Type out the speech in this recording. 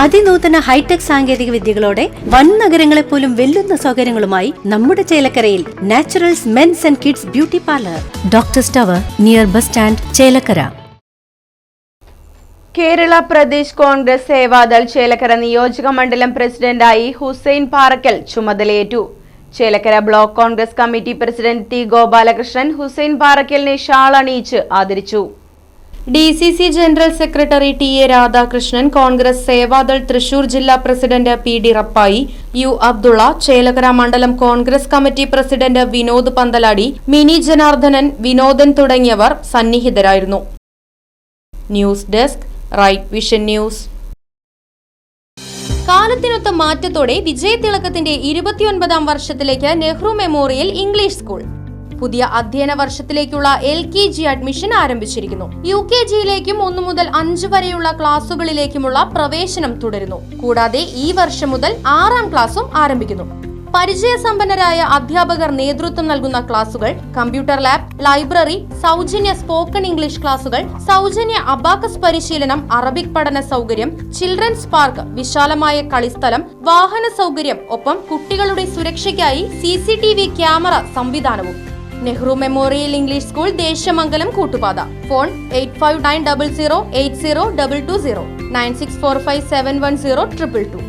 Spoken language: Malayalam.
അതിനൂതന ഹൈടെക് സാങ്കേതിക വിദ്യകളോടെ വൻ നഗരങ്ങളെ പോലും വെല്ലുന്ന സൗകര്യങ്ങളുമായി നമ്മുടെ ചേലക്കരയിൽ Naturals mens and kids beauty parlour, doctors tower, near bus stand, Chelakkara. Kerala Pradesh Congress Sevadal Chelakkara നിയോജക മണ്ഡലം പ്രസിഡന്റായി ഹുസൈൻ പാറക്കൽ ചുമതലയേറ്റു. Chelakkara block Congress committee president T Gopalakrishnan Hussain പാറക്കലിനെ ഷാൾ അണിയിച്ച് ആദരിച്ചു. DCC general secretary T A. Radhakrishnan, Congress Sevadal Thrissur ജില്ലാ president P D. Rappai, U. Abdullah, Chelakkara മണ്ഡലം കോൺഗ്രസ് കമ്മിറ്റി പ്രസിഡന്റ് വിനോദ് പന്തലാടി, മിനി ജനാർദ്ദനൻ, വിനോദൻ തുടങ്ങിയവർ സന്നിഹിതരായിരുന്നു. News desk, Right Vision news. കാലത്തിനൊത്ത മാറ്റത്തോടെ വിജയതിളക്കത്തിന്റെ 29ാം വർഷത്തിലേക്ക് നെഹ്റു മെമ്മോറിയൽ ഇംഗ്ലീഷ് സ്കൂൾ പുതിയ അധ്യയന വർഷത്തിലേക്കുള്ള LKG അഡ്മിഷൻ ആരംഭിച്ചിരിക്കുന്നു. UKGയിലേക്കും 1 മുതൽ 5 വരെയുള്ള ക്ലാസുകളിലേക്കുമുള്ള പ്രവേശനം തുടരുന്നു. കൂടാതെ ഈ വർഷം മുതൽ 6ാം ക്ലാസും ആരംഭിക്കുന്നു. പരിചയസമ്പന്നരായ അധ്യാപകർ നേതൃത്വം നൽകുന്ന ക്ലാസുകൾ, കമ്പ്യൂട്ടർ ലാബ്, ലൈബ്രറി, സൗജന്യ സ്പോക്കൺ ഇംഗ്ലീഷ് ക്ലാസുകൾ, സൗജന്യ അബാക്കസ് പരിശീലനം, അറബിക് പഠന സൗകര്യം, ചിൽഡ്രൻസ് പാർക്ക്, വിശാലമായ കളിസ്ഥലം, വാഹന സൗകര്യം, ഒപ്പം കുട്ടികളുടെ സുരക്ഷയ്ക്കായി CCTV ക്യാമറ സംവിധാനവും. Nehru memorial English school, Desamangalam, Koottupatha. Phone 8590080220 9645710222.